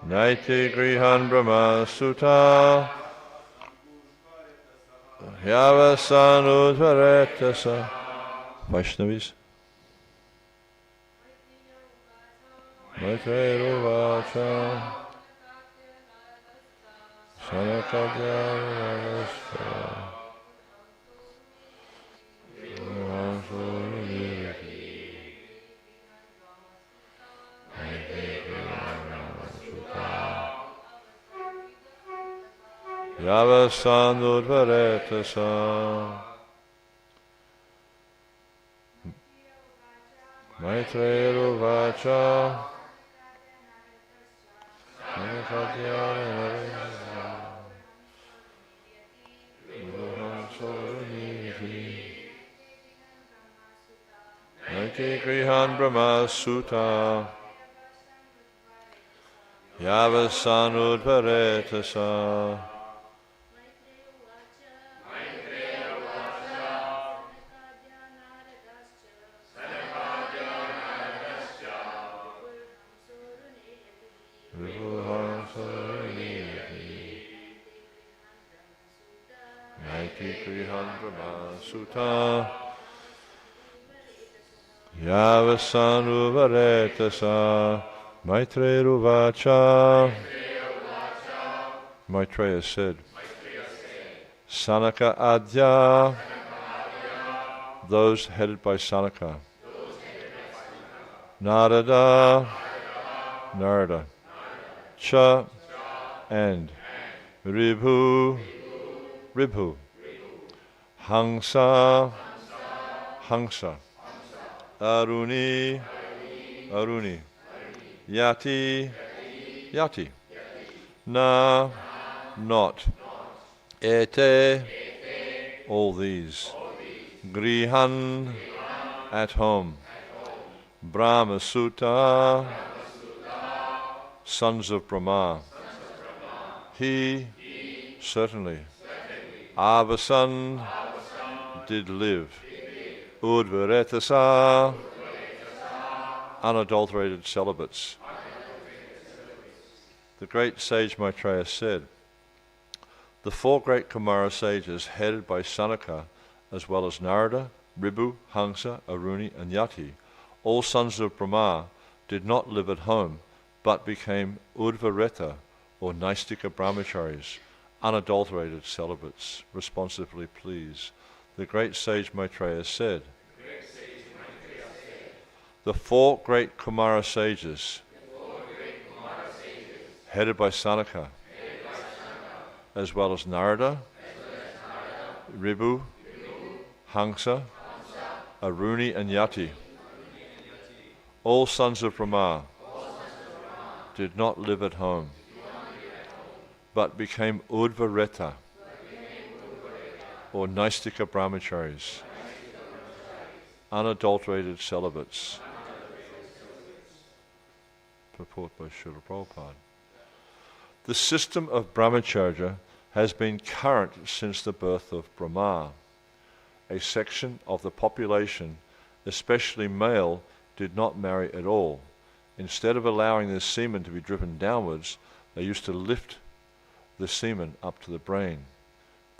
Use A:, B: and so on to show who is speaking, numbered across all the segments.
A: Naiti Grihan Brahma Sutta Yavasanudvaretasa. Vaishnavis. Maitreruvacha Sanakadhyavasta Yavasanudvaretasa. Maitreruvacha Naiti Grihan Brahma Sutta Yavasanudvaretasa. Naiti Grihan Brahma Sutta Yavasanudvaretasa. Maitreruvacha. Maitreya said, Sanaka Adya, those headed by Sanaka. Narada, Narada. Cha, and. Ribhu, Ribhu. Hangsa, Hangsa. Aruni, Aruni. Yati, Yati. Na, not. Ete, all these. Grihan, at home. Brahma Sutta, sons of Brahma. He, certainly. Avasan, did live. Udvaretasa, unadulterated celibates. The great sage Maitreya said, the four great Kumara sages headed by Sanaka, as well as Narada, Ribhu, Hangsa, Aruni, and Yati, all sons of Brahma, did not live at home, but became Udvareta, or Naistika brahmacharis, unadulterated celibates. Responsively please. The great sage Maitreya said, the four great Kumara sages, headed by Sanaka, as well as Narada, Ribhu, Hangsa, Aruni, and Yati, all sons of Brahma, did not live at home, but became Udvareta, or Naistika brahmacharis, unadulterated celibates. Purport by Srila Prabhupada. The system of brahmacharya has been current since the birth of Brahma. A section of the population, especially male, did not marry at all. Instead of allowing the semen to be driven downwards, they used to lift the semen up to the brain.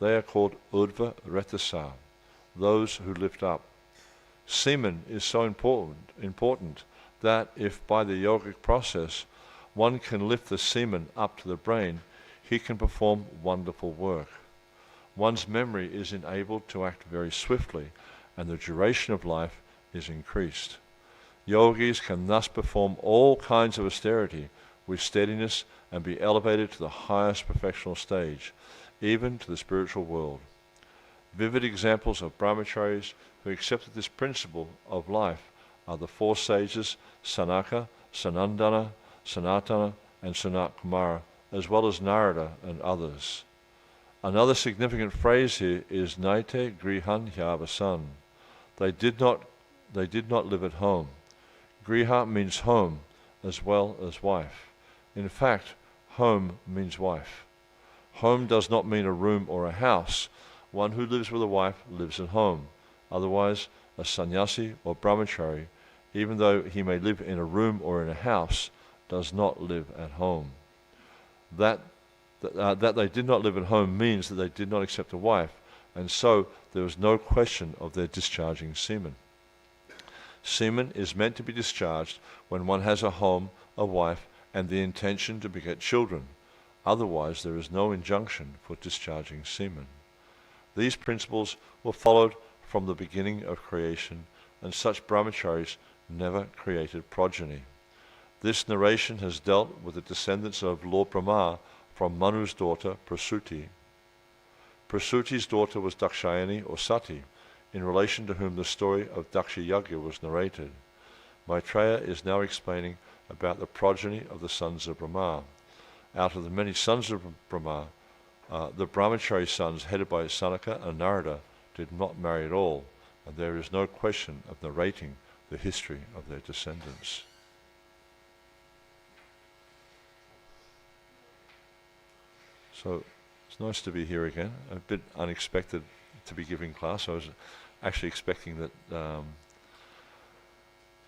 A: They are called Udva Retasa, those who lift up. Semen is so important that if by the yogic process one can lift the semen up to the brain, he can perform wonderful work. One's memory is enabled to act very swiftly, and the duration of life is increased. Yogis can thus perform all kinds of austerity with steadiness and be elevated to the highest perfectional stage, even to the spiritual world. Vivid examples of brahmacharis who accepted this principle of life are the four sages Sanaka, Sanandana, Sanatana, and Sanat Kumara, as well as Narada and others. Another significant phrase here is Naite Grihan Hyavasan. They did not live at home. Griha means home as well as wife. In fact, home means wife. Home does not mean a room or a house. One who lives with a wife lives at home. Otherwise, a sannyasi or brahmachari, even though he may live in a room or in a house, does not live at home. That they did not live at home means that they did not accept a wife, and so there was no question of their discharging semen. Semen is meant to be discharged when one has a home, a wife, and the intention to beget children. Otherwise, there is no injunction for discharging semen. These principles were followed from the beginning of creation, and such brahmacharis never created progeny. This narration has dealt with the descendants of Lord Brahma from Manu's daughter, Prasuti. Prasuti's daughter was Dakshayani or Sati, in relation to whom the story of Daksha Yagya was narrated. Maitreya is now explaining about the progeny of the sons of Brahma. Out of the many sons of Brahma, the brahmachari sons headed by Sanaka and Narada did not marry at all, and there is no question of narrating the history of their descendants. So it's nice to be here again. A bit unexpected to be giving class. I was actually expecting that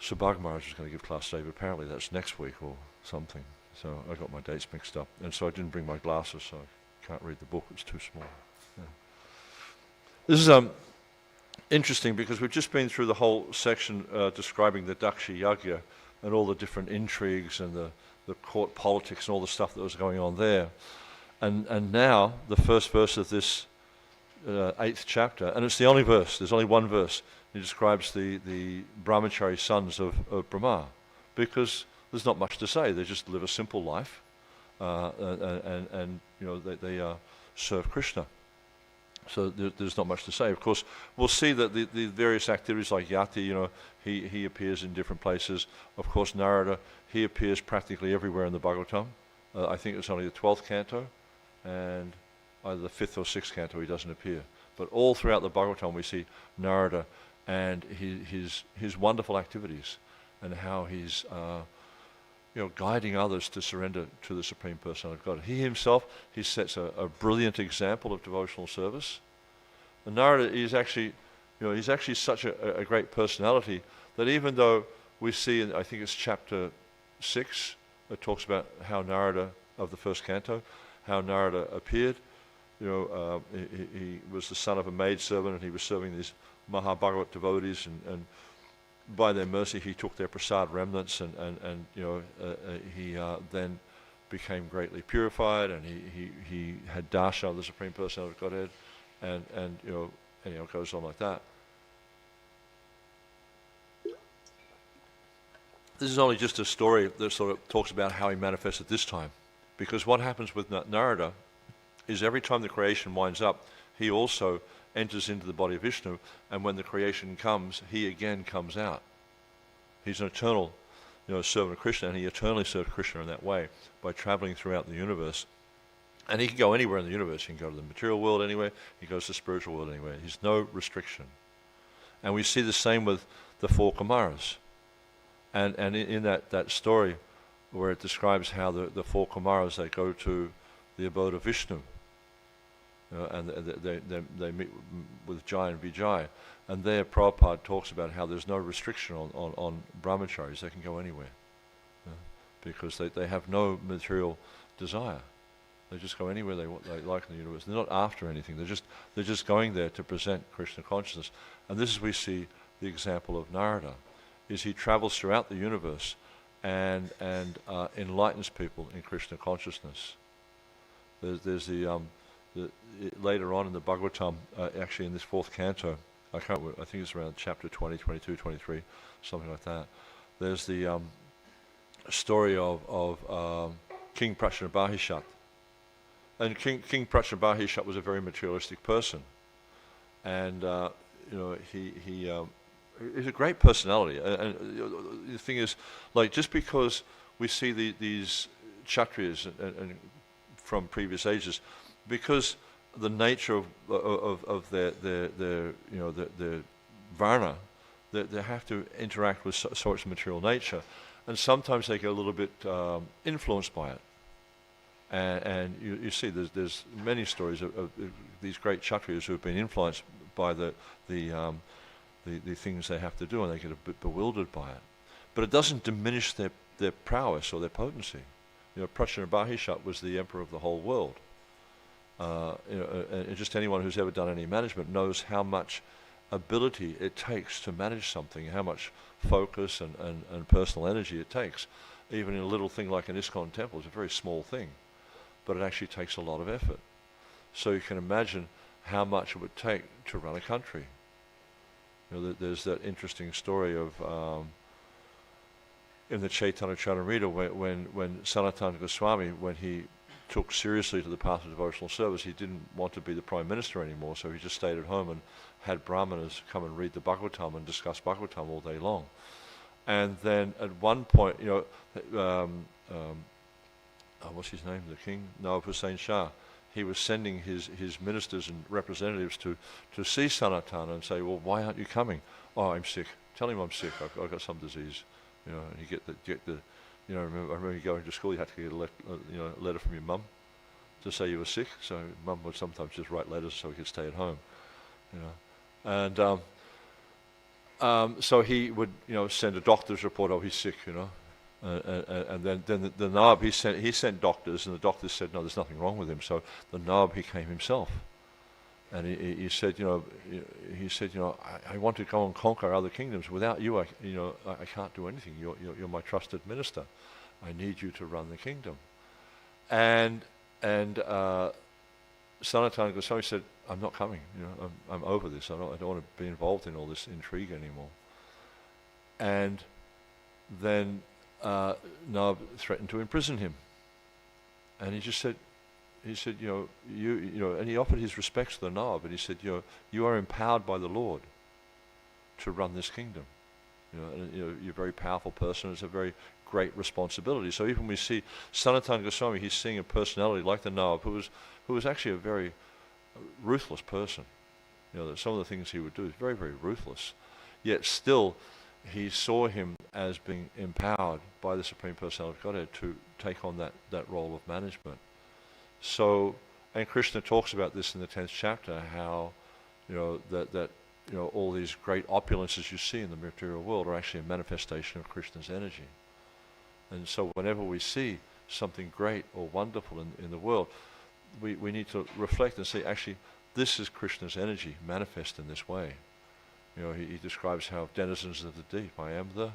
A: Subhag Maharaj was going to give class today, but apparently that's next week or something. So I got my dates mixed up, and so I didn't bring my glasses, so I can't read the book. It's too small. Yeah. This is interesting because we've just been through the whole section describing the Daksha Yagya and all the different intrigues and the court politics and all the stuff that was going on there. And now, the first verse of this 8th chapter, and it's the only verse, there's only one verse, it describes the brahmachari sons of Brahma, because there's not much to say. They just live a simple life, and you know, they serve Krishna. So there's not much to say. Of course, we'll see that the various activities like Yati, you know, he appears in different places. Of course, Narada, he appears practically everywhere in the Bhagavatam. I think it's only the 12th canto, and either the 5th or 6th canto he doesn't appear. But all throughout the Bhagavatam we see Narada and his wonderful activities and how he's you know, guiding others to surrender to the Supreme Personality of God. He himself, he sets a brilliant example of devotional service. And Narada is actually, you know, he's actually such a great personality that even though we see, in, I think it's chapter 6, it talks about how Narada, of the first canto, how Narada appeared. You know, he was the son of a maidservant, and he was serving these Mahabhagavat devotees, and by their mercy he took their prasad remnants, and you know, he then became greatly purified, and he had darshan of the Supreme Personality of Godhead, and you know, anyhow, it goes on like that. This is only just a story that sort of talks about how he manifested this time. Because what happens with Narada is every time the creation winds up, he also enters into the body of Vishnu, and when the creation comes, he again comes out. He's an eternal, you know, servant of Krishna, and he eternally served Krishna in that way by traveling throughout the universe. And he can go anywhere in the universe. He can go to the material world anywhere. He goes to the spiritual world anywhere. There's no restriction. And we see the same with the 4 Kumaras. And in that story, where it describes how the 4 Kumaras, they go to the abode of Vishnu, you know, and they meet with Jai and Vijay, and there Prabhupada talks about how there's no restriction on brahmacharis. They can go anywhere, you know, because they have no material desire. They just go anywhere they like in the universe. They're not after anything. They're just going there to present Krishna consciousness. And this is we see the example of Narada, is he travels throughout the universe and enlightens people in Krishna consciousness. There's later on in the Bhagavatam, actually in this 4th canto, I think it's around chapter 20, 22, 23, something like that. There's the story of King Prachanabhahishat. And King Prachanabhahishat was a very materialistic person, and you know, he's a great personality. And the thing is, like, just because we see these Kshatriyas and from previous ages, because the nature of their you know, their varna, they have to interact with sorts of material nature, and sometimes they get a little bit influenced by it. And you see, there's many stories of these great Kshatriyas who have been influenced by the things they have to do, and they get a bit bewildered by it. But it doesn't diminish their prowess or their potency. Prachinabhahishat was the emperor of the whole world. And just anyone who's ever done any management knows how much ability it takes to manage something, how much focus and personal energy it takes. Even in a little thing like an ISKCON temple, it's a very small thing, but it actually takes a lot of effort. So you can imagine how much it would take to run a country. There's that interesting story of in the Chaitanya Charitamrita when Sanatana Goswami, when he took seriously to the path of devotional service, he didn't want to be the Prime Minister anymore, so he just stayed at home and had brahmanas come and read the Bhagavatam and discuss Bhagavatam all day long. And then at one point, what's his name, the king? Nawab Hussain Shah, he was sending his ministers and representatives to see Sanatana and say, well, why aren't you coming? Oh, I'm sick. Tell him I'm sick. I've got some disease. And you get the I remember you going to school, you had to get a letter from your mum to say you were sick. So mum would sometimes just write letters so he could stay at home. And so he would send a doctor's report. Oh, he's sick. And then the Nawab, he sent doctors, and the doctors said no, there's nothing wrong with him. So the Nawab, he came himself, and he said I want to go and conquer other kingdoms. Without you, I can't do anything. You're my trusted minister. I need you to run the kingdom. And Sanatana Goswami said, I'm not coming. I'm over this. I don't want to be involved in all this intrigue anymore. And then Nawab threatened to imprison him. And he just said, and he offered his respects to the Nawab, and he said, you are empowered by the Lord to run this kingdom. You're a very powerful person. It's a very great responsibility. So even we see Sanatana Goswami, he's seeing a personality like the Nawab, who was actually a very ruthless person. Some of the things he would do is very, very ruthless. Yet still, he saw him as being empowered by the Supreme Personality of Godhead to take on that role of management. So, and Krishna talks about this in the 10th chapter, how that all these great opulences you see in the material world are actually a manifestation of Krishna's energy. And so whenever we see something great or wonderful in the world, we need to reflect and say, actually, this is Krishna's energy manifest in this way. He describes how denizens of the deep, I am the...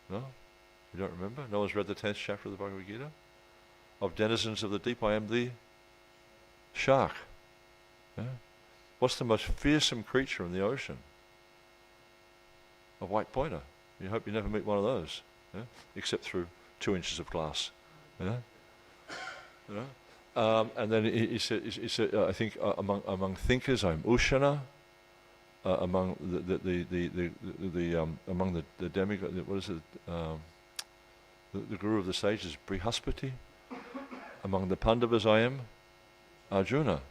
A: No? You don't remember? No one's read the 10th chapter of the Bhagavad Gita? Of denizens of the deep, I am the shark. Yeah? What's the most fearsome creature in the ocean? A white pointer. You hope you never meet one of those, except through 2 inches of glass. And then he said, I think among thinkers, I'm Ushana. Among among the demigod, what is it? The guru of the sages, Brihaspati. Among the Pandavas, I am Arjuna.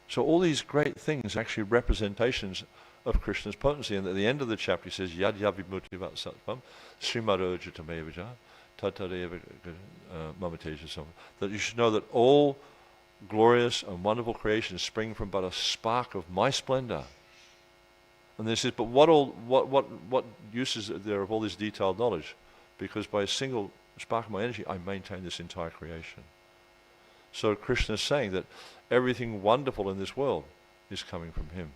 A: So all these great things are actually representations of Krishna's potency. And at the end of the chapter, he says, Yad Yavimutivat Satvam, Srimadojitamevaja, Tatareva Mamateja. That you should know that all glorious and wonderful creations spring from but a spark of my splendor. And they says, but what use is there of all this detailed knowledge? Because by a single spark of my energy, I maintain this entire creation. So Krishna is saying that everything wonderful in this world is coming from him.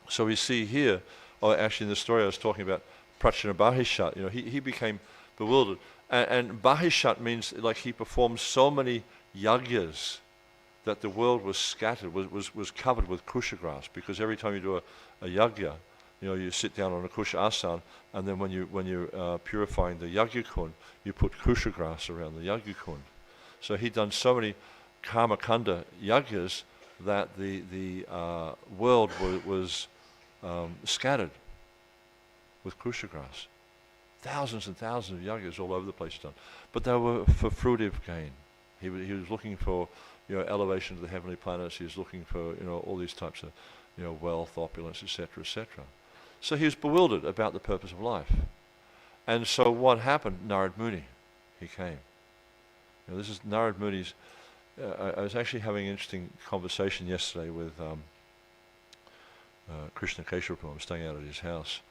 A: So we see here, actually in the story I was talking about, Prachinabhahishat, he became bewildered. And Bahishat means like he performed so many yagyas that the world was scattered, was covered with kusha grass, because every time you do a yagya, you sit down on a kusha asan, and then when you're purifying the yagya kund, you put kusha grass around the yagya kund. So he'd done so many karma kanda yagyas that the world was scattered with kusha grass. Thousands and thousands of yagyas all over the place done, but they were for fruitive gain. He was looking for elevation to the heavenly planets. He was looking for all these types of wealth, opulence, etc., etc. So he was bewildered about the purpose of life. And so what happened? Narad Muni, he came. This is Narad Muni's. I was actually having an interesting conversation yesterday with Krishna Keshava. I'm staying out at his house,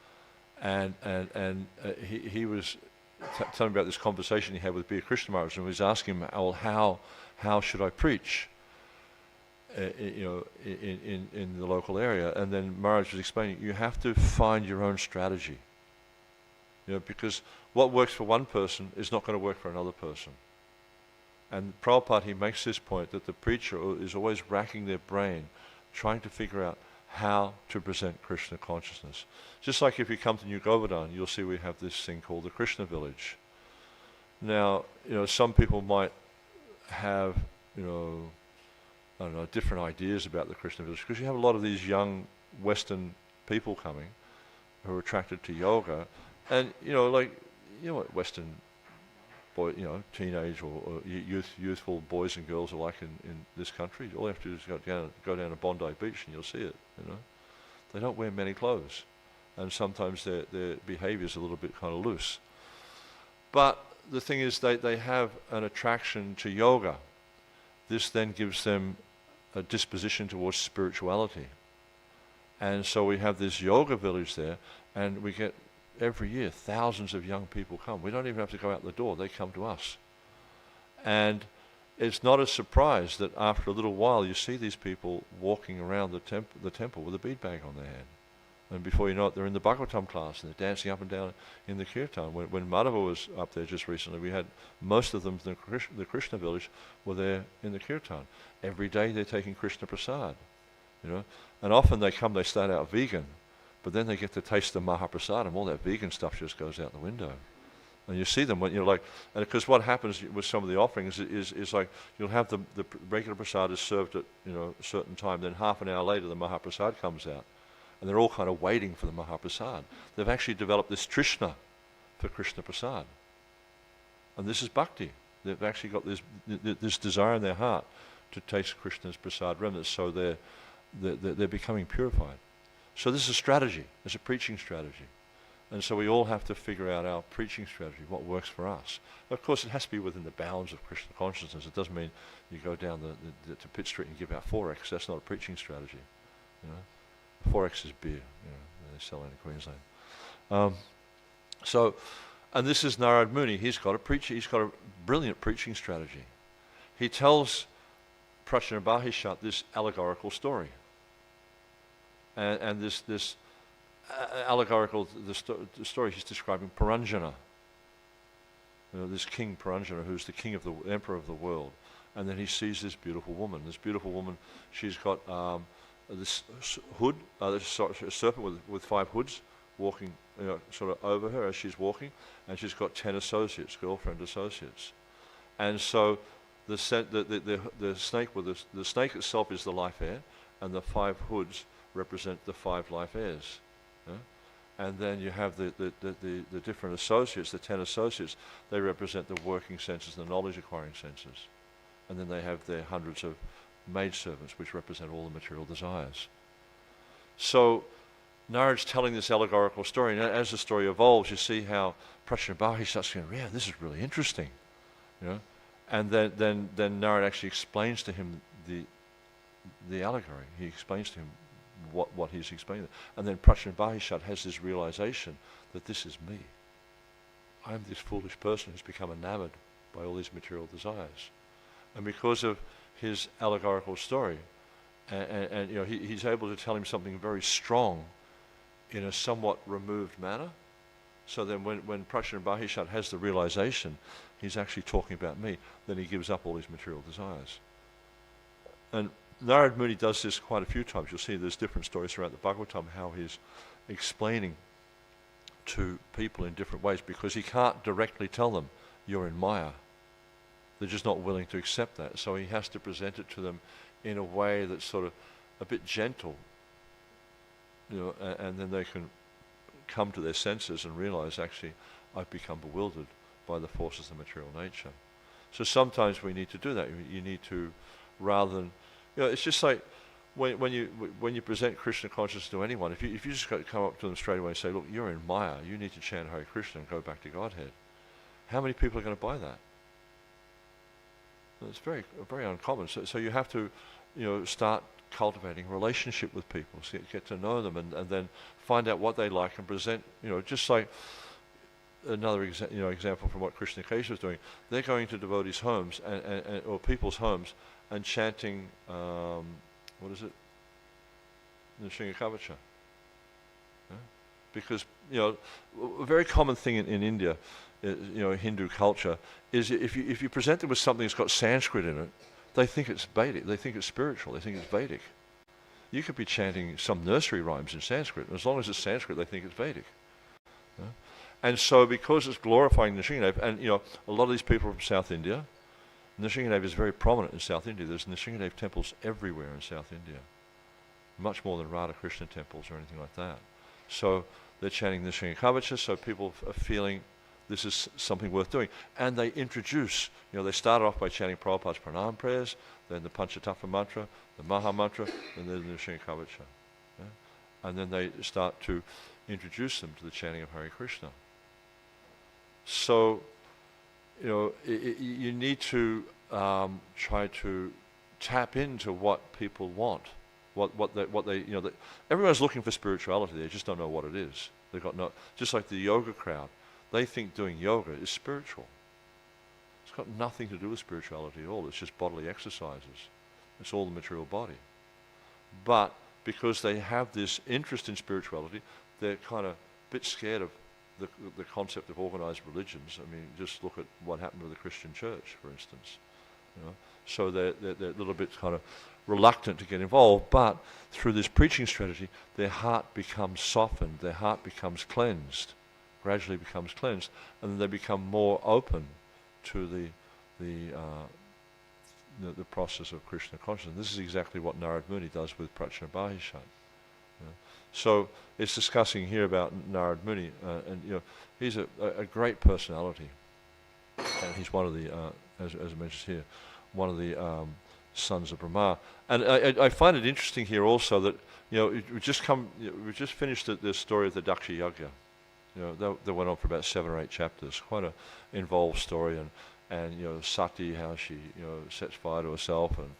A: and he was telling about this conversation he had with Bir Krishna Maharaj, and he was asking him, well, how should I preach? In the local area, and then Maharaj was explaining, you have to find your own strategy. Because what works for one person is not going to work for another person. And Prabhupada, he makes this point that the preacher is always racking their brain, trying to figure out how to present Krishna consciousness. Just like if you come to New Govardhan, you'll see we have this thing called the Krishna Village. Now, some people might have, I don't know, different ideas about the Krishna Village, because you have a lot of these young Western people coming who are attracted to yoga, and what Western boy, teenage or youthful boys and girls are like in this country. All you have to do is go down to Bondi Beach and you'll see it. They don't wear many clothes, and sometimes their behaviour is a little bit kind of loose. But the thing is, they have an attraction to yoga. This then gives them a disposition towards spirituality. And so we have this yoga village there, and we get, every year, thousands of young people come. We don't even have to go out the door, they come to us. And it's not a surprise that after a little while you see these people walking around the temple with a bead bag on their hand. And before you know it, they're in the Bhagavatam class, and they're dancing up and down in the kirtan. When Madhava was up there just recently, we had most of them from the Krishna village were there in the kirtan. Every day they're taking Krishna Prasad, And often they start out vegan, but then they get to taste the Mahaprasad, and all that vegan stuff just goes out the window. And you see them when and because what happens with some of the offerings is like you'll have the regular prasad is served at a certain time, then half an hour later the Mahaprasad comes out. And they're all kind of waiting for the Mahaprasad. They've actually developed this trishna for Krishna Prasad. And this is bhakti. They've actually got this desire in their heart to taste Krishna's Prasad remnants, so they're becoming purified. So this is a strategy. It's a preaching strategy. And so we all have to figure out our preaching strategy, what works for us. Of course, it has to be within the bounds of Krishna consciousness. It doesn't mean you go down to Pitt Street and give out 4X. That's not a preaching strategy. 4X is beer, they sell it in Queensland. And this is Narad Muni. He's got a brilliant preaching strategy. He tells Prajnabahishat this allegorical story. And this allegorical, the story he's describing Paranjana. This king Paranjana, who's the emperor of the world. And then he sees this beautiful woman. This beautiful woman, she's got this hood, a serpent with 5 hoods walking sort of over her as she's walking, and she's got 10 associates, girlfriend associates. And so the snake itself is the life heir, and the 5 hoods represent the 5 life heirs. And then you have the different associates, the 10 associates, they represent the working senses, the knowledge acquiring senses. And then they have their hundreds of maidservants, which represent all the material desires. So Narad's telling this allegorical story, and as the story evolves, you see how Prajnabahi starts going, yeah, this is really interesting. And then Narad actually explains to him the allegory. He explains to him what he's explaining. And then Prajnabahishat has this realization that this is me. I'm this foolish person who's become enamored by all these material desires. And because of his allegorical story, and he's able to tell him something very strong in a somewhat removed manner. So then when Prajnabahishat has the realization, he's actually talking about me, then he gives up all his material desires. And Narad Muni does this quite a few times. You'll see there's different stories throughout the Bhagavatam how he's explaining to people in different ways, because he can't directly tell them, you're in Maya. They're just not willing to accept that. So he has to present it to them in a way that's sort of a bit gentle, and then they can come to their senses and realize, actually, I've become bewildered by the forces of material nature. So sometimes we need to do that. You need to, rather than, it's just like when you present Krishna consciousness to anyone, if you just come up to them straight away and say, look, you're in Maya, you need to chant Hare Krishna and go back to Godhead. How many people are going to buy that? It's very, very uncommon. So you have to, start cultivating a relationship with people, so get to know them, and then find out what they like and present. Just like another example from what Krishna Kesha was doing. They're going to devotees' homes or people's homes and chanting, what is it? Nrsimha Kavacha. Yeah? Because, a very common thing in India, Hindu culture, is if you present them with something that's got Sanskrit in it, they think it's Vedic, they think it's spiritual, they think it's Vedic. You could be chanting some nursery rhymes in Sanskrit, and as long as it's Sanskrit, they think it's Vedic. Yeah? And so because it's glorifying Nrsimhadev, and a lot of these people from South India, Nrsimhadev is very prominent in South India. There's Nrsimhadev temples everywhere in South India, much more than Radha Krishna temples or anything like that. So they're chanting Nrsimha Kavacha, so people are feeling this is something worth doing. And they introduce, they started off by chanting Prabhupada's pranam prayers, then the Panchatattva mantra, the Maha mantra, and then the Nrsimha Kavacha. Yeah? And then they start to introduce them to the chanting of Hare Krishna. So, you need to try to tap into what people want, what they everyone's looking for spirituality. They just don't know what it is. They've got just like the yoga crowd. They think doing yoga is spiritual. It's got nothing to do with spirituality at all. It's just bodily exercises. It's all the material body. But because they have this interest in spirituality, they're kind of a bit scared of the concept of organized religions. I mean, just look at what happened with the Christian church, for instance. So they're a little bit kind of reluctant to get involved, but through this preaching strategy, their heart becomes softened, their heart becomes cleansed, gradually becomes cleansed, and then they become more open to the process of Krishna consciousness. This is exactly what Narad Muni does with Prachna Bahishat. So it's discussing here about Narad Muni, and he's a great personality, and he's one of the, as it mentions here, one of the sons of Brahma. And I find it interesting here also that we just finished the story of the Daksha Yajna. That went on for about 7 or 8 chapters. Quite an involved story, and Sati, how she sets fire to herself and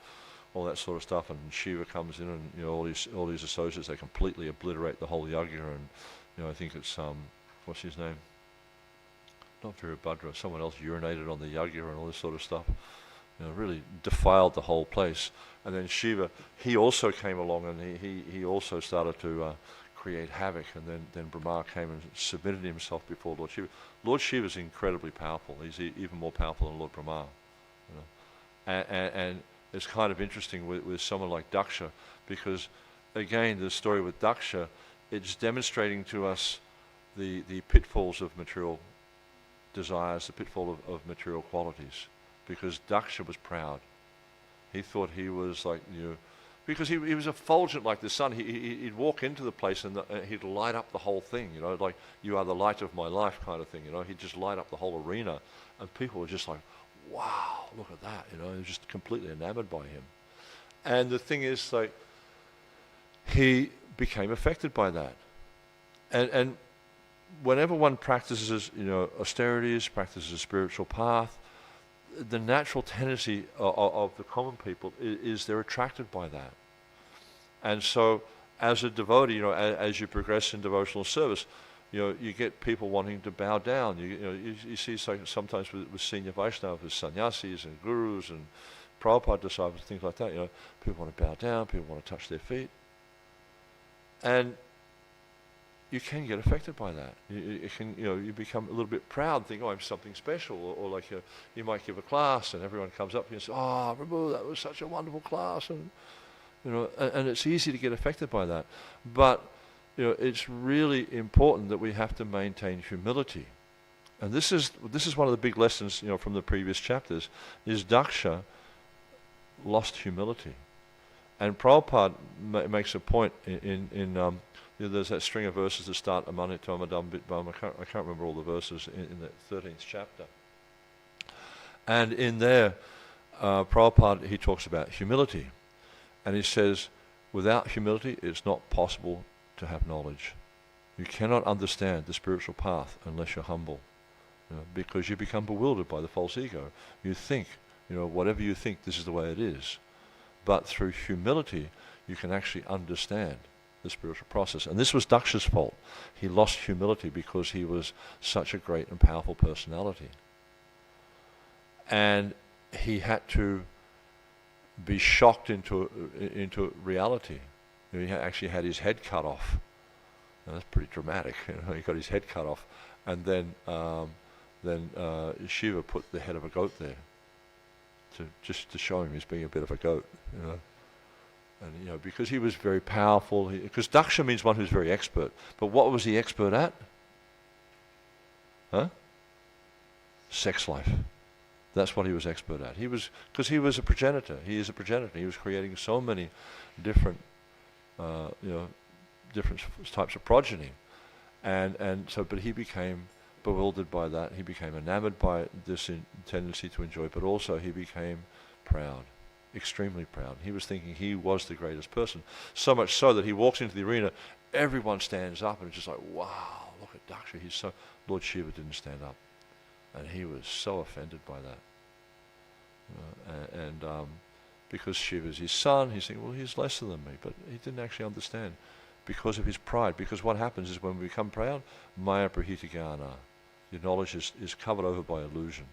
A: all that sort of stuff, and Shiva comes in, and all these associates, they completely obliterate the whole yajna, and I think it's what's his name? Not Virabhadra, someone else urinated on the yajna and all this sort of stuff. Really defiled the whole place. And then Shiva, he also came along, and he also started to create havoc, and then Brahma came and submitted himself before Lord Shiva. Lord Shiva is incredibly powerful. He's even more powerful than Lord Brahma. And it's kind of interesting with someone like Daksha, because again, the story with Daksha, it's demonstrating to us the pitfalls of material desires, the pitfall of material qualities, because Daksha was proud. He thought he was like, because he was effulgent like the sun. He'd walk into the place and he'd light up the whole thing, like, you are the light of my life kind of thing, He'd just light up the whole arena, and people were just like, wow, look at that, they were just completely enamored by him. And the thing is, like, he became affected by that. And whenever one practices, austerities, practices a spiritual path, the natural tendency of the common people is they're attracted by that. And so, as a devotee, as you progress in devotional service, you get people wanting to bow down. You see sometimes with senior Vaishnavas, with sannyasis and gurus and Prabhupada disciples, things like that. People want to bow down, people want to touch their feet, and you can get affected by that. You become a little bit proud, and think, oh, I'm something special, or like you might give a class, and everyone comes up to you and says, oh, Prabhu, that was such a wonderful class, and and it's easy to get affected by that, but it's really important that we have to maintain humility. And this is one of the big lessons, from the previous chapters, is Daksha lost humility. And Prabhupada makes a point in there's that string of verses that start Amanitam Adam Bitbam. I can't remember all the verses in the 13th chapter. And in there, Prabhupada, he talks about humility. And he says, without humility, it's not possible to have knowledge. You cannot understand the spiritual path unless you're humble, because you become bewildered by the false ego. You think, whatever you think, this is the way it is. But through humility, you can actually understand. the spiritual process. And this was Daksha's fault. He lost humility because he was such a great and powerful personality. And he had to be shocked into reality. He actually had his head cut off. Now, that's pretty dramatic. He got his head cut off, and then Shiva put the head of a goat there, just to show him he's being a bit of a goat, And because he was very powerful, because Daksha means one who's very expert. But what was he expert at? Sex life. That's what he was expert at. Because he was a progenitor. He is a progenitor. He was creating so many different, different types of progeny, but he became bewildered by that. He became enamored by this tendency to enjoy, but also he became proud, extremely proud. He was thinking he was the greatest person, so much so that he walks into the arena, everyone stands up, and it's just like, wow, look at Daksha. Lord Shiva didn't stand up. And he was so offended by that. Because Shiva's his son, he's thinking, well, he's lesser than me. But he didn't actually understand because of his pride. Because what happens is when we become proud, maya prahita jnana, your knowledge is covered over by illusion.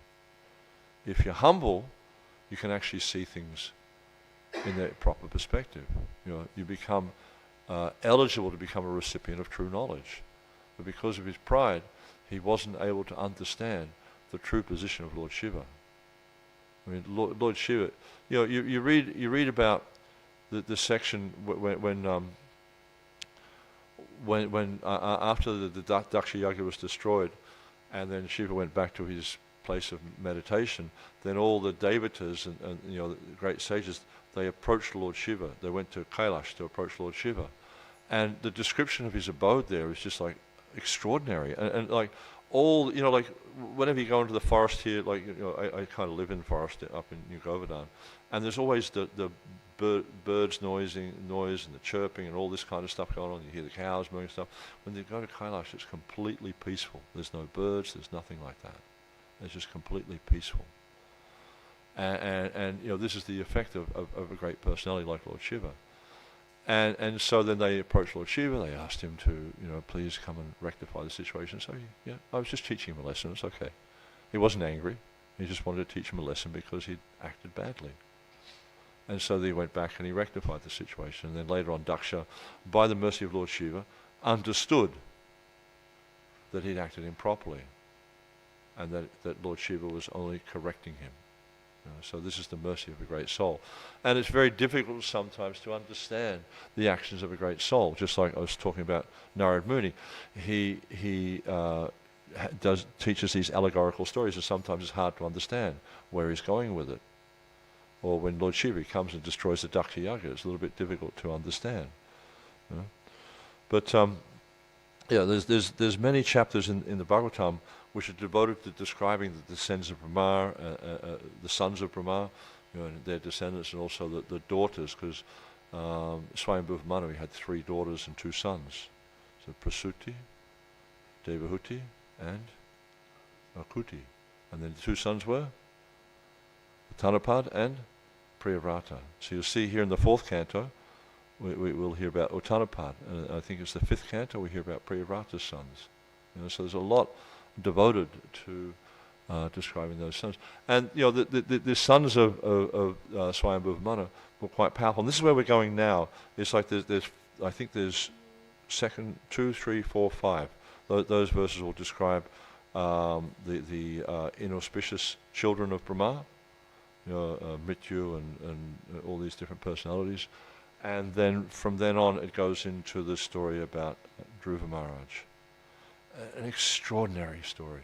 A: If you're humble, you can actually see things in their proper perspective. You become eligible to become a recipient of true knowledge. But because of his pride, he wasn't able to understand the true position of Lord Shiva. I mean, Lord Shiva. You read about the section when after the Daksha Yagya was destroyed, and then Shiva went back to his place of meditation. Then all the devatas and the great sages, they approached Lord Shiva. They went to Kailash to approach Lord Shiva, and the description of his abode there is just like extraordinary, and like. Like whenever you go into the forest here, I kind of live in the forest up in New Govardhan, and there's always the birds noise and the chirping and all this kind of stuff going on. You hear the cows moving and stuff. When you go to Kailash, it's completely peaceful. There's no birds, there's nothing like that. It's just completely peaceful. And this is the effect of a great personality like Lord Shiva. And so then they approached Lord Shiva. They asked him to, please come and rectify the situation. So I was just teaching him a lesson. It's okay. He wasn't angry. He just wanted to teach him a lesson because he'd acted badly. And so he went back and he rectified the situation. And then later on, Daksha, by the mercy of Lord Shiva, understood that he'd acted improperly, and that Lord Shiva was only correcting him. So this is the mercy of a great soul. And it's very difficult sometimes to understand the actions of a great soul. Just like I was talking about Narad Muni, he teaches these allegorical stories, and sometimes it's hard to understand where he's going with it. Or when Lord Shiva comes and destroys the Daksha Yagya, it's a little bit difficult to understand. But there's many chapters in the Bhagavatam which are devoted to describing the descendants of Brahma, the sons of Brahma, and their descendants, and also the daughters, because Swayambhuva Manu had 3 daughters and 2 sons. So Prasuti, Devahuti, and Akuti. And then the 2 sons were Uttanapad and Priyavrata. So you'll see here in the 4th canto, we'll hear about Uttanapad. And I think it's the 5th canto we hear about Priyavrata's sons. So there's a lot devoted to describing those sons. And the sons of Swayambhuva Manu were quite powerful. And this is where we're going now. It's like I think there's 2, 3, 4, 5. Those verses will describe the inauspicious children of Brahma, Mrityu and all these different personalities. And then from then on it goes into the story about Dhruva Maharaj. An extraordinary story.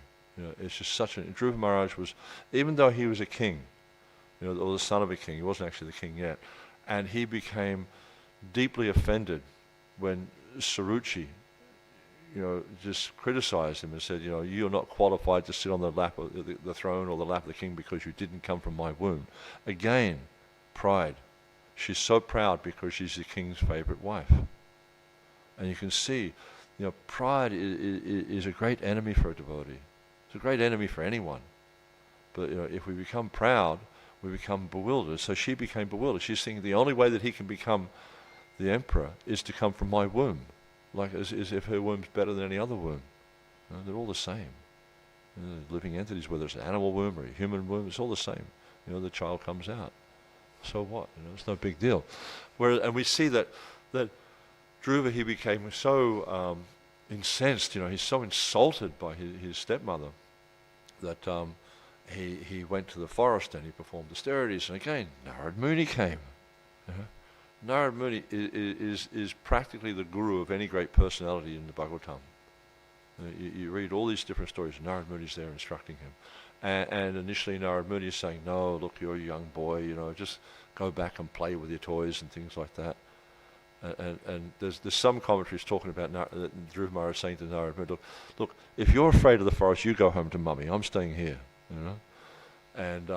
A: It's just Dhruva Maharaj was, even though he was a king, or the son of a king, he wasn't actually the king yet, and he became deeply offended when Saruchi, just criticized him and said, you're not qualified to sit on the lap of the throne or the lap of the king because you didn't come from my womb. Again, pride. She's so proud because she's the king's favorite wife. And you can see, pride is a great enemy for a devotee. It's a great enemy for anyone. But if we become proud, we become bewildered. So she became bewildered. She's thinking the only way that he can become the emperor, is to come from my womb, like as if her womb's better than any other womb. They're all the same. Living entities, whether it's an animal womb or a human womb, it's all the same. The child comes out. So what? It's no big deal. And we see that Dhruva, he became so incensed. He's so insulted by his stepmother that he went to the forest and he performed austerities. And again, Narad Muni came. Narad Muni is practically the guru of any great personality in the Bhagavatam. You read all these different stories. Narad Muni's there instructing him. And initially Narad Muni is saying, no, look, you're a young boy, just go back and play with your toys and things like that. And there's some commentaries talking about Dhruva Maharaj saying to Narad Muni, look, if you're afraid of the forest, you go home to mummy. I'm staying here. And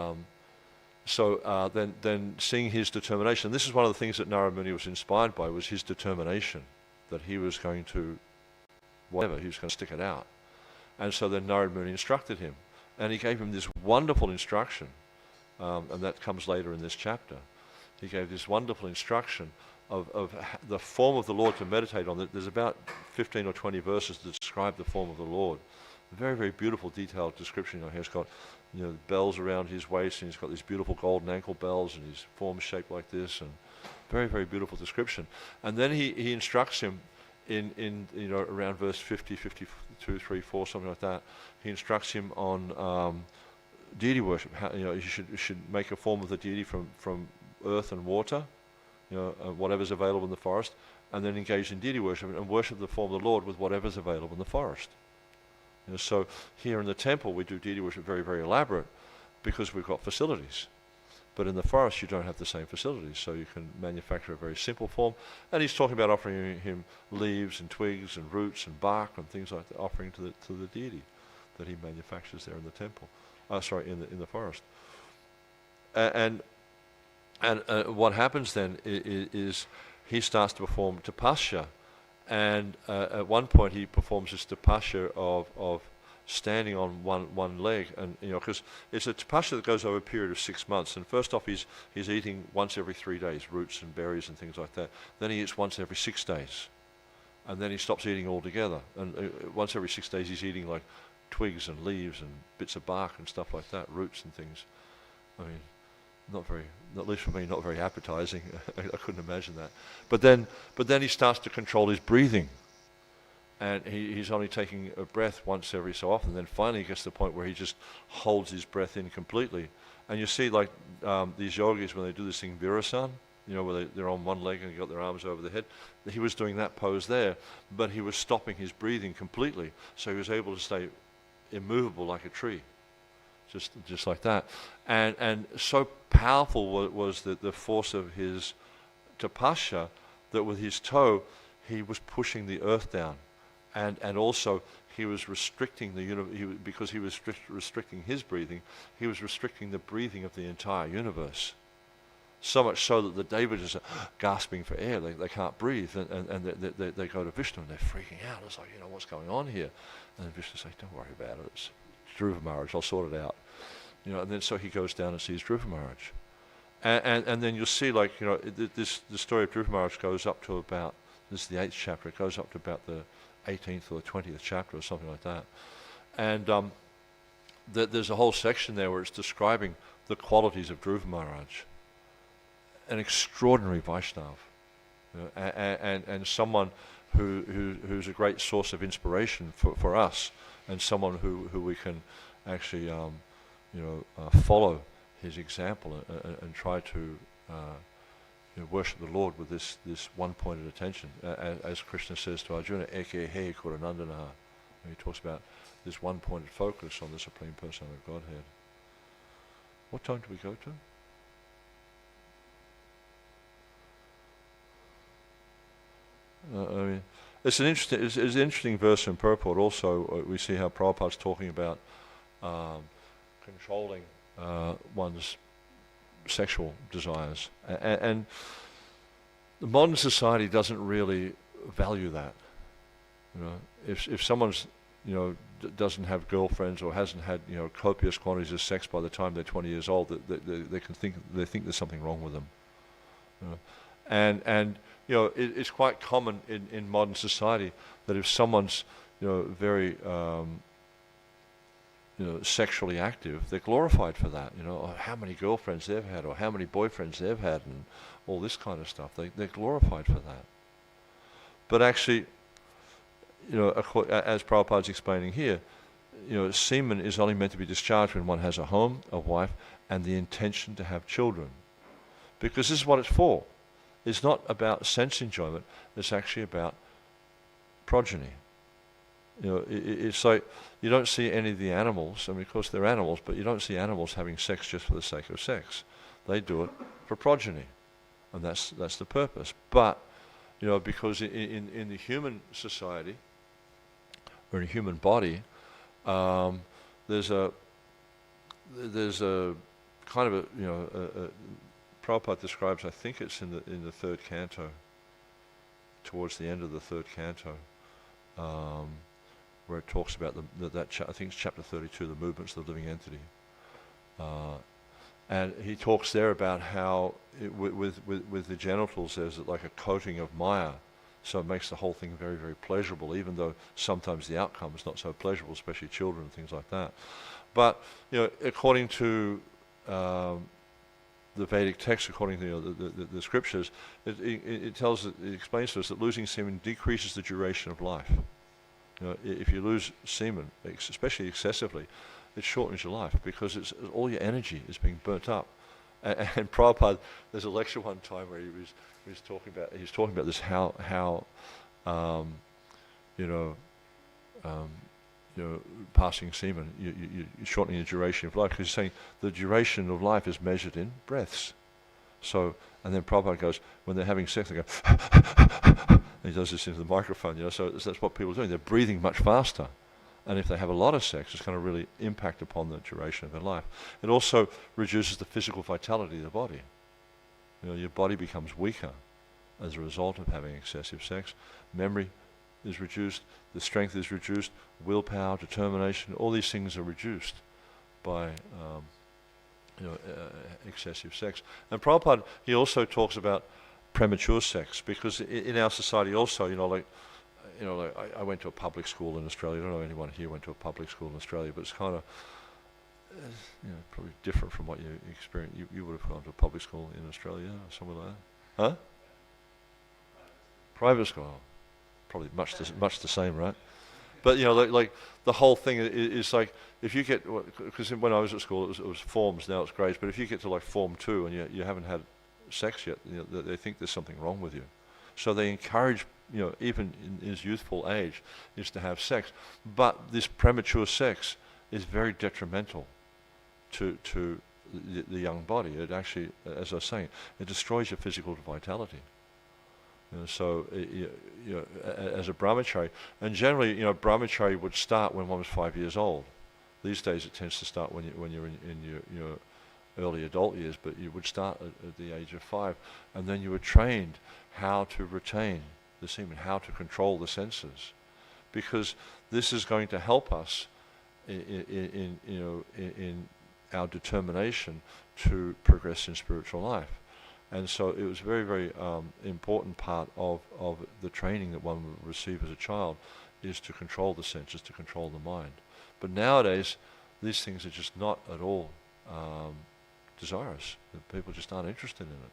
A: so then seeing his determination, this is one of the things that Narad Muni was inspired by, was his determination that he was going to, whatever, he was going to stick it out. And so then Narad Muni instructed him. And he gave him this wonderful instruction, and that comes later in this chapter. He gave this wonderful instruction of the form of the Lord to meditate on. There's about 15 or 20 verses that describe the form of the Lord. A very, very beautiful, detailed description. He's got bells around his waist, and he's got these beautiful golden ankle bells, and his form's shaped like this, and very, very beautiful description. And then he instructs him in around verse 50, 52, 3, 4, something like that. He instructs him on deity worship. How, you should make a form of the deity from earth and water, whatever's available in the forest, and then engage in deity worship and worship the form of the Lord with whatever's available in the forest. So here in the temple we do deity worship very, very elaborate because we've got facilities. But in the forest you don't have the same facilities, so you can manufacture a very simple form. And he's talking about offering him leaves and twigs and roots and bark and things like that, offering to the deity that he manufactures there in the temple. In the forest. And what happens then is he starts to perform tapasya, and at one point he performs this tapasya of standing on one leg, and because it's a tapasya that goes over a period of 6 months. And first off, he's eating once every 3 days, roots and berries and things like that. Then he eats once every 6 days, and then he stops eating altogether. And once every 6 days, he's eating like twigs and leaves and bits of bark and stuff like that, roots and things. I mean, at least for me, not very appetizing. I couldn't imagine that. But then he starts to control his breathing. And he's only taking a breath once every so often. Then finally he gets to the point where he just holds his breath in completely. And you see, like these yogis, when they do this thing Virasan, where they're on one leg and got their arms over the head, he was doing that pose there, but he was stopping his breathing completely. So he was able to stay immovable like a tree, just like that. And so powerful was the force of his tapasya that with his toe he was pushing the earth down. And also he was restricting the universe, because he was restricting his breathing, he was restricting the breathing of the entire universe. So much so that the Devatas are gasping for air, they can't breathe, and they go to Vishnu and they're freaking out. It's like, what's going on here? And Vishnu says, don't worry about it, it's Dhruva Maharaj, I'll sort it out. And then so he goes down and sees Dhruva Maharaj. And then you'll see, like, the story of Dhruva Maharaj goes up to about, this is the 8th chapter, it goes up to about the 18th or the 20th chapter or something like that. And there's a whole section there where it's describing the qualities of Dhruva Maharaj. An extraordinary Vaishnava, and someone who's a great source of inspiration for us, and someone who we can actually follow his example and try to worship the Lord with this one-pointed attention, as Krishna says to Arjuna, Eke he Kuranandanaha. He talks about this one-pointed focus on the Supreme Personality of Godhead. What time do we go to? It's an interesting verse in purport. Also, we see how Prabhupada's talking about controlling one's sexual desires, and the modern society doesn't really value that. If someone's doesn't have girlfriends or hasn't had copious quantities of sex by the time they're 20 years old, they think there's something wrong with them. And it's quite common in modern society that if someone's very sexually active, they're glorified for that. Or how many girlfriends they've had, or how many boyfriends they've had, and all this kind of stuff. They're glorified for that. But actually, as Prabhupada's explaining here, semen is only meant to be discharged when one has a home, a wife, and the intention to have children. Because this is what it's for. It's not about sense enjoyment, it's actually about progeny. It's like you don't see any of the animals, I mean, of course they're animals, but you don't see animals having sex just for the sake of sex. They do it for progeny, and that's the purpose. But, because in the human society, or in the human body, there's a kind of Prabhupada describes, I think it's in the third canto, towards the end of the third canto, where it talks about I think it's chapter 32, the movements of the living entity. And he talks there about how with the genitals there's like a coating of maya, so it makes the whole thing very, very pleasurable, even though sometimes the outcome is not so pleasurable, especially children and things like that. But according to the Vedic text, according to the scriptures, it explains to us that losing semen decreases the duration of life. If you lose semen, especially excessively, it shortens your life because all your energy is being burnt up. And Prabhupada, there's a lecture one time where he was talking about this, how passing semen, you're shortening the duration of life, because he's saying the duration of life is measured in breaths. So, and then Prabhupada goes, when they're having sex, they go, and he does this into the microphone, so that's what people are doing. They're breathing much faster. And if they have a lot of sex, it's going to really impact upon the duration of their life. It also reduces the physical vitality of the body. Your body becomes weaker as a result of having excessive sex. Memory is reduced, the strength is reduced, willpower, determination, all these things are reduced by excessive sex. And Prabhupada, he also talks about premature sex, because in our society also, I went to a public school in Australia. I don't know anyone here went to a public school in Australia, but it's kind of probably different from what you experienced. You would have gone to a public school in Australia or somewhere like that. Huh? Private school. Probably much the same, right? But like the whole thing is like, if you get, because when I was at school it was forms, now it's grades, but if you get to like form 2 and you haven't had sex yet, they think there's something wrong with you. So they encourage, even in his youthful age, is to have sex. But this premature sex is very detrimental to the young body. It actually, as I was saying, it destroys your physical vitality. So, as a brahmachari, and generally, brahmachari would start when one was 5 years old. These days it tends to start when you're in your early adult years, but you would start at the age of 5, and then you were trained how to retain the semen, how to control the senses, because this is going to help us in our determination to progress in spiritual life. And so it was a very, very important part of the training that one would receive as a child, is to control the senses, to control the mind. But nowadays, these things are just not at all desirous. People just aren't interested in it.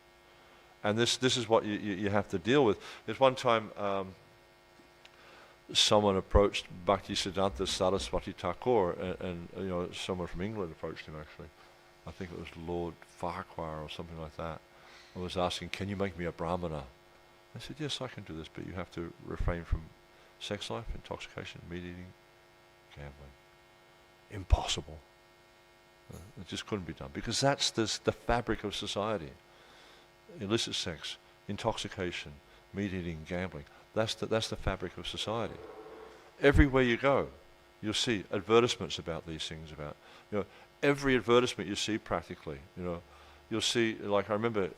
A: And this is what you have to deal with. There's one time someone approached Bhaktisiddhanta Saraswati Thakur, and someone from England approached him actually. I think it was Lord Farquhar or something like that. I was asking, can you make me a brahmana? I said, yes, I can do this, but you have to refrain from sex life, intoxication, meat eating, gambling. Impossible. It just couldn't be done, because that's the fabric of society. Illicit sex, intoxication, meat eating, gambling. That's the fabric of society. Everywhere you go, you'll see advertisements about these things. About every advertisement you see practically. You'll see, like I remember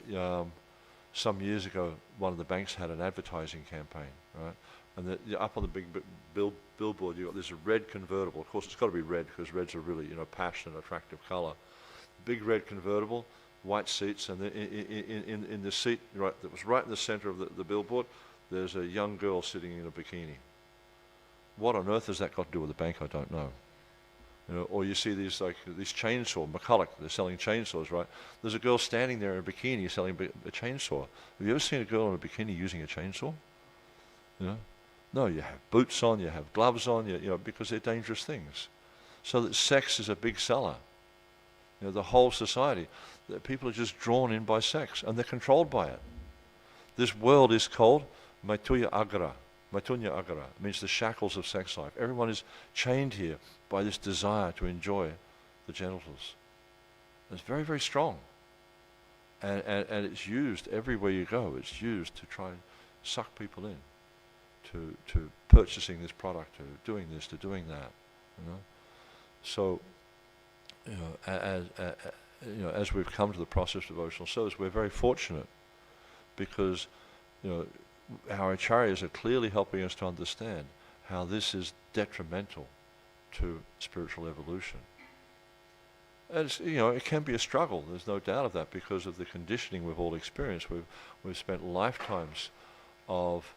A: some years ago, one of the banks had an advertising campaign, right? And up on the big billboard, you got this red convertible. Of course, it's got to be red because red's a really passionate, attractive color. Big red convertible, white seats, and in the seat that was right in the center of the billboard, there's a young girl sitting in a bikini. What on earth has that got to do with the bank? I don't know. Or you see these chainsaw, McCulloch, they're selling chainsaws, right? There's a girl standing there in a bikini selling a chainsaw. Have you ever seen a girl in a bikini using a chainsaw? No, you have boots on, you have gloves on, because they're dangerous things. So that sex is a big seller. The whole society, that people are just drawn in by sex, and they're controlled by it. This world is called Maitunya Agra. Maitunya Agra means the shackles of sex life. Everyone is chained here by this desire to enjoy the genitals. It's very, very strong. And it's used everywhere you go. It's used to try and suck people in to purchasing this product, to doing this, to doing that. So, as we've come to the process of devotional service, we're very fortunate because, our acharyas are clearly helping us to understand how this is detrimental to spiritual evolution. And it can be a struggle. There's no doubt of that because of the conditioning we've all experienced. We've spent lifetimes of,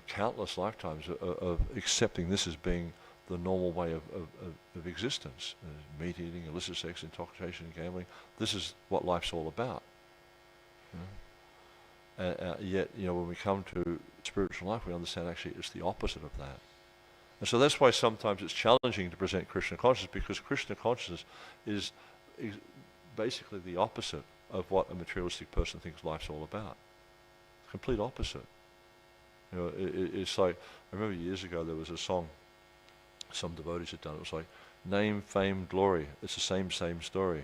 A: countless lifetimes of accepting this as being the normal way of existence. Meat eating, illicit sex, intoxication, and gambling. This is what life's all about. Yet, when we come to spiritual life, we understand actually it's the opposite of that. And so that's why sometimes it's challenging to present Krishna consciousness, because Krishna consciousness is basically the opposite of what a materialistic person thinks life's all about. Complete opposite. It's like, I remember years ago there was a song some devotees had done. It was like, name, fame, glory. It's the same story.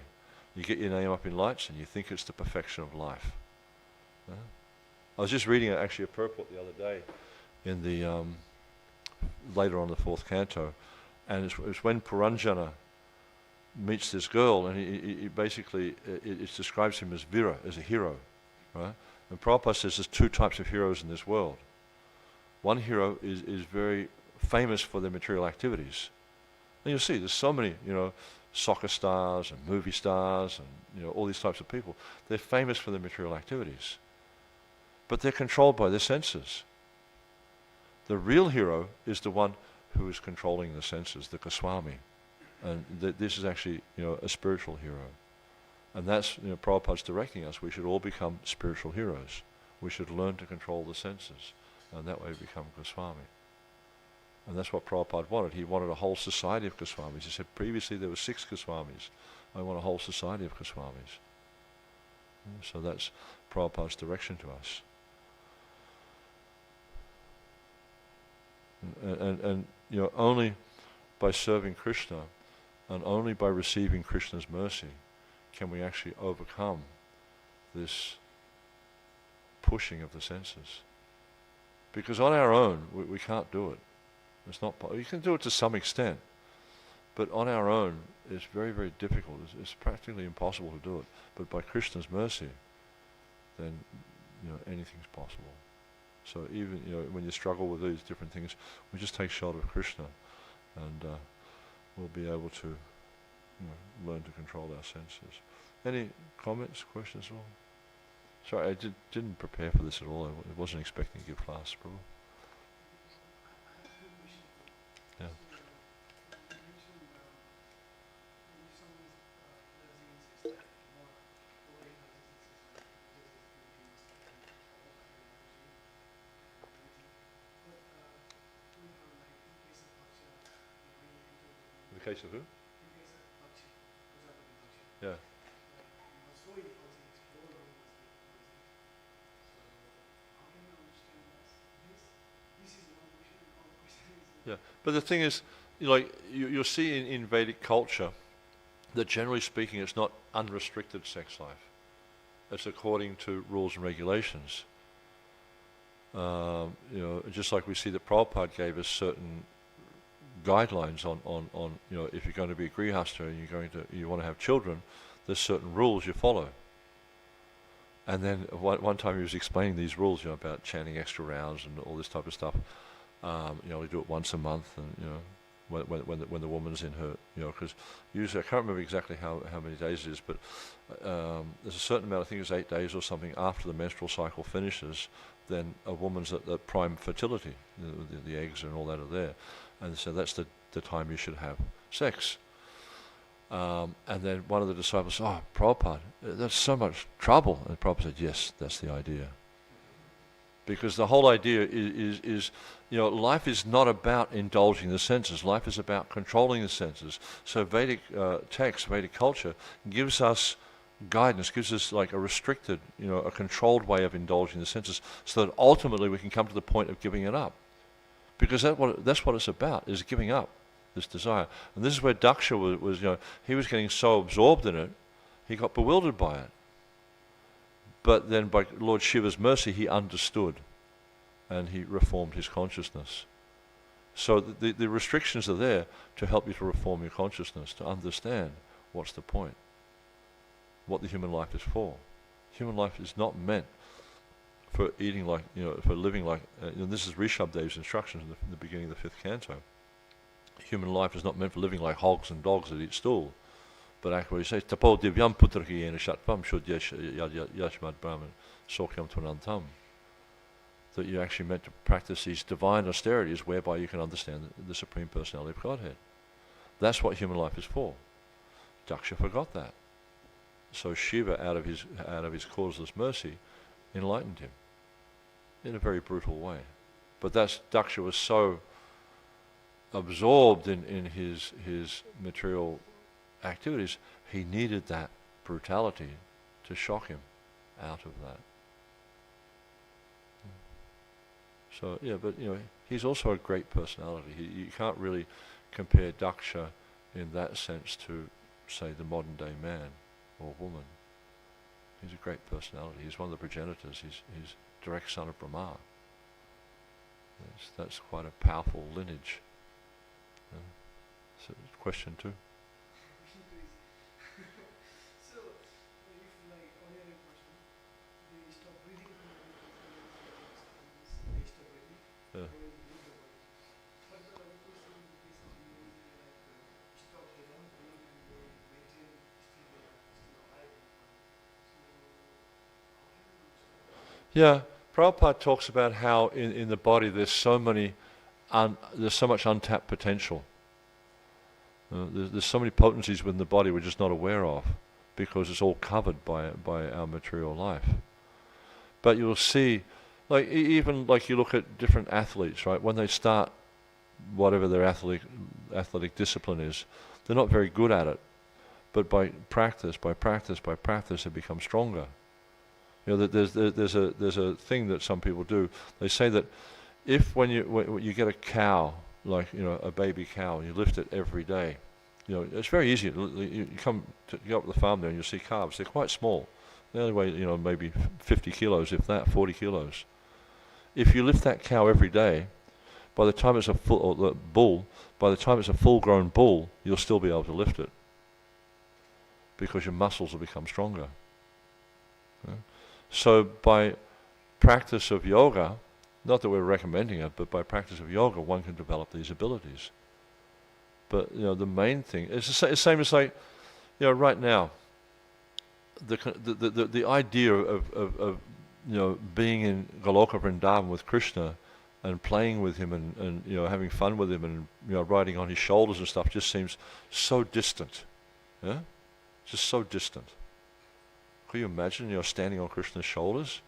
A: You get your name up in lights and you think it's the perfection of life. I was just reading actually a purport the other day in the later on the fourth canto, and it's when Puranjana meets this girl, and he basically it describes him as Vira, as a hero, right? And Prabhupada says there's two types of heroes in this world. One hero is very famous for their material activities, and you'll see there's so many soccer stars and movie stars and all these types of people. They're famous for their material activities, but they're controlled by their senses. The real hero is the one who is controlling the senses, the Goswami. And this is actually, a spiritual hero. And that's, Prabhupada's directing us. We should all become spiritual heroes. We should learn to control the senses. And that way become Goswami. And that's what Prabhupada wanted. He wanted a whole society of Goswamis. He said previously there were 6 Goswamis. I want a whole society of Goswamis. So that's Prabhupada's direction to us. And only by serving Krishna and only by receiving Krishna's mercy can we actually overcome this pushing of the senses. Because on our own, we can't do it. It's not. You can do it to some extent, but on our own, it's very, very difficult. It's practically impossible to do it. But by Krishna's mercy, then anything's possible. So even when you struggle with these different things, we just take shelter of Krishna, and we'll be able to learn to control our senses. Any comments, questions at all? Sorry, I didn't prepare for this at all. I wasn't expecting to give class, bro. Yeah. In the case of who? Yeah. Yeah, but the thing is, you'll see in Vedic culture that generally speaking it's not unrestricted sex life. It's according to rules and regulations. Just like we see that Prabhupada gave us certain guidelines on if you're going to be a grihastha and you want to have children, there's certain rules you follow. And then one time he was explaining these rules, about chanting extra rounds and all this type of stuff. We do it once a month, and when the woman's in her, because usually I can't remember exactly how many days it is, but there's a certain amount, I think it's 8 days or something after the menstrual cycle finishes, then a woman's at prime fertility, the eggs and all that are there, and so that's the time you should have sex. And then one of the disciples said, "Oh, Prabhupada, that's so much trouble." And Prabhupada said, "Yes, that's the idea." Because the whole idea is life is not about indulging the senses. Life is about controlling the senses. So Vedic text, Vedic culture gives us guidance, gives us like a restricted, a controlled way of indulging the senses, so that ultimately we can come to the point of giving it up. Because that's what it's about, is giving up this desire. And this is where Daksha was he was getting so absorbed in it, he got bewildered by it. But then by Lord Shiva's mercy, he understood and he reformed his consciousness. So the restrictions are there to help you to reform your consciousness, to understand what's the point, what the human life is for. Human life is not meant for eating like, for living like, this is Rishabdev's instructions in the beginning of the 5th canto. Human life is not meant for living like hogs and dogs that eat stool. But actually he says, Tapo divyam putraki yena shatvam shud yashmad brahman sokyam tvanantam. That you're actually meant to practice these divine austerities whereby you can understand the Supreme Personality of Godhead. That's what human life is for. Daksha forgot that. So Shiva, out of his causeless mercy, enlightened him in a very brutal way. But Daksha was so absorbed in his material activities, he needed that brutality to shock him out of that. So but he's also a great personality. You can't really compare Daksha in that sense to, say, the modern day man or woman. He's a great personality. He's one of the progenitors. He's direct son of Brahma. That's quite a powerful lineage. So question 2. Yeah. Yeah, Prabhupada talks about how in the body there's so much untapped potential. There's so many potencies within the body we're just not aware of, because it's all covered by our material life. But you'll see, like even like you look at different athletes, right? When they start whatever their athletic discipline is, they're not very good at it. But by practice, they become stronger. There's a thing that some people do. They say that when you get a cow, like a baby cow, and you lift it every day, it's very easy. You go up to the farm there and you'll see calves. They're quite small. They only weigh maybe 50 kilos, if that, 40 kilos. If you lift that cow every day, by the time it's a full-grown bull, you'll still be able to lift it, because your muscles will become stronger. So by practice of yoga, not that we're recommending it, but by practice of yoga, one can develop these abilities. But the main thing is the same as like, right now, the idea of being in Goloka Vrindavan with Krishna and playing with him and having fun with him and riding on his shoulders and stuff just seems so distant. Yeah, just so distant. Could you imagine standing on Krishna's shoulders?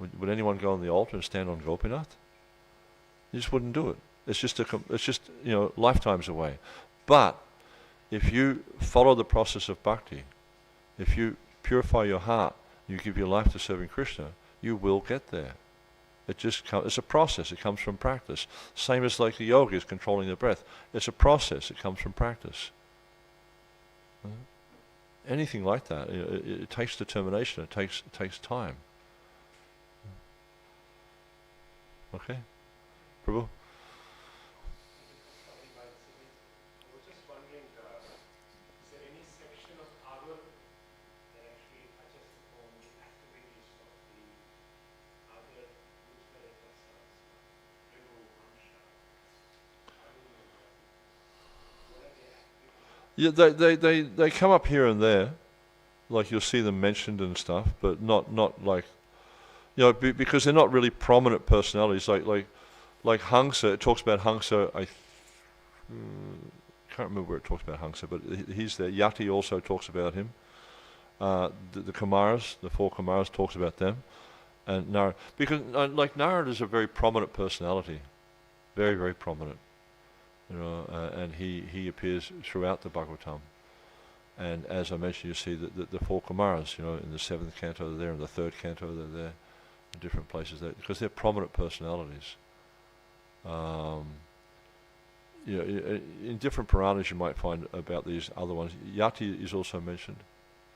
A: Would anyone go on the altar and stand on Gopinath? You just wouldn't do it. It's just lifetimes away. But if you follow the process of bhakti, if you purify your heart, you give your life to serving Krishna, you will get there. It's a process. It comes from practice. Same as like the yoga is controlling the breath. It's a process. It comes from practice. Anything like that, it takes determination. It takes time. Okay, Prabhu. Yeah, they come up here and there, like you'll see them mentioned and stuff, but not like, because they're not really prominent personalities. Like Hangsa, it talks about Hangsa. I can't remember where it talks about Hangsa, but he's there. Yati also talks about him. The Kumaras, the 4 Kumaras, talks about them, and Narad, because like Narad is a very prominent personality, very very prominent, and he appears throughout the Bhagavatam. And as I mentioned, you see the 4 Kumaras, in the 7th canto they're there, in the 3rd canto they're there, in different places there, because they're prominent personalities. In different Puranas you might find about these other ones. Yati is also mentioned.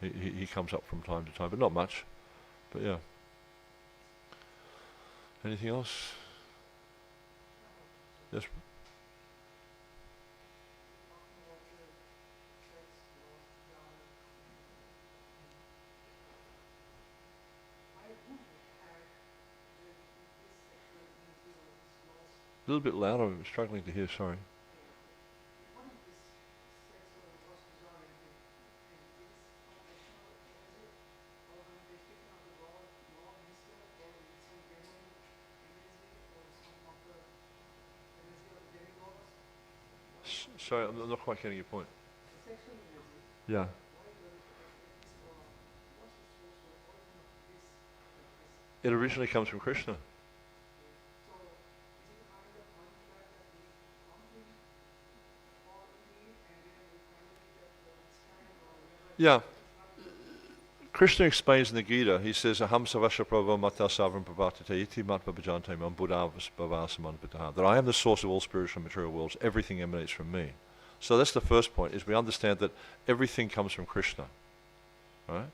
A: He comes up from time to time, but not much. But yeah. Anything else? Yes. A little bit louder. I'm struggling to hear. Sorry. Sorry, I'm not quite getting your point. Yeah. It originally comes from Krishna. Yeah. Krishna explains in the Gita, he says, Aham savasya prabhu mata savram pravartate iti matva bhajante mam buddhavas bhavasaman pitaha. That I am the source of all spiritual and material worlds. Everything emanates from me. So that's the first point, is we understand that everything comes from Krishna. Right?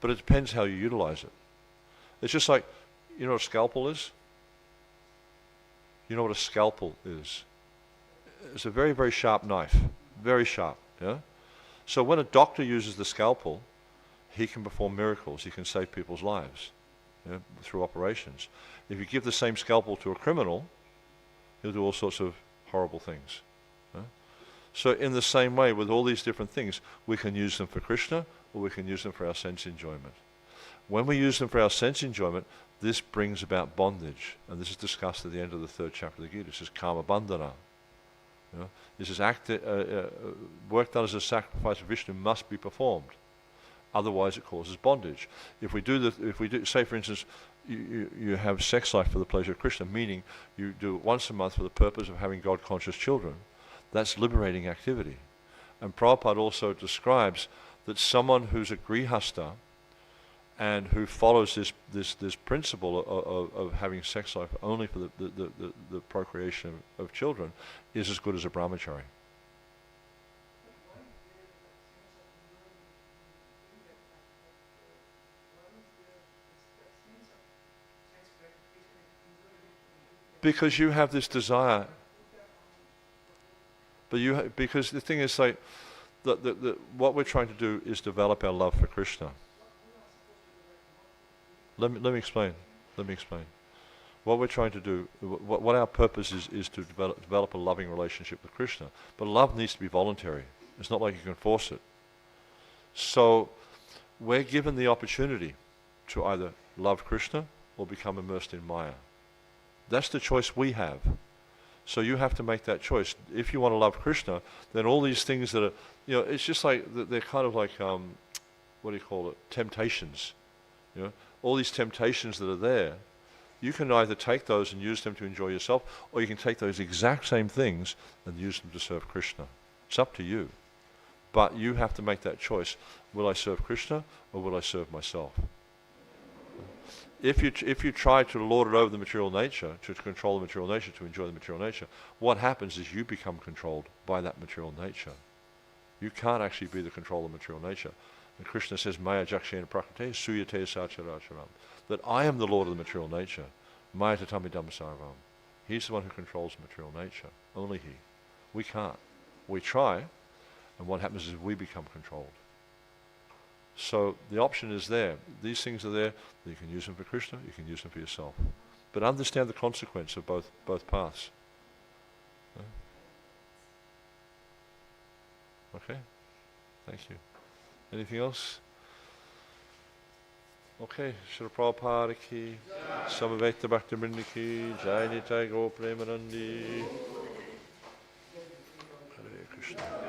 A: But it depends how you utilize it. It's just like, you know what a scalpel is? You know what a scalpel is? It's a very, very sharp knife. Very sharp. Yeah? So when a doctor uses the scalpel, he can perform miracles. He can save people's lives through operations. If you give the same scalpel to a criminal, he'll do all sorts of horrible things. So in the same way, with all these different things, we can use them for Krishna, or we can use them for our sense enjoyment. When we use them for our sense enjoyment, this brings about bondage. And this is discussed at the end of the 3rd chapter of the Gita. This is karma bandhana. This is work done as a sacrifice of Vishnu must be performed. Otherwise, it causes bondage. If we do, say for instance, you have sex life for the pleasure of Krishna, meaning you do it once a month for the purpose of having God-conscious children, that's liberating activity. And Prabhupada also describes that someone who's a grihasta and who follows this principle of having sex life only for the procreation of children is as good as a brahmachari. Because you have this desire, but because the thing is, like, what we're trying to do is develop our love for Krishna. Let me explain. What we're trying to do, what our purpose is to develop a loving relationship with Krishna. But love needs to be voluntary. It's not like you can force it. So we're given the opportunity to either love Krishna or become immersed in Maya. That's the choice we have. So you have to make that choice. If you want to love Krishna, then all these things that are, it's just like, they're kind of like, what do you call it, temptations. All these temptations that are there, you can either take those and use them to enjoy yourself, or you can take those exact same things and use them to serve Krishna. It's up to you. But you have to make that choice. Will I serve Krishna, or will I serve myself? If you try to lord it over the material nature, to control the material nature, to enjoy the material nature, what happens is you become controlled by that material nature. You can't actually be the control of material nature. And Krishna says, Maya jakshena prakrite suyate sacharacharam. That I am the lord of the material nature. Maya tatami dhammasarvam. He's the one who controls material nature. Only he. We can't. We try, and what happens is we become controlled. So the option is there. These things are there. You can use them for Krishna, you can use them for yourself. But understand the consequence of both paths. Okay? Thank you. Anything else? Okay, Srila Prabhupada ki, Samavekta Bhakti Vrinda ki, Jai Nitai Go Premanandi. Hare Krishna.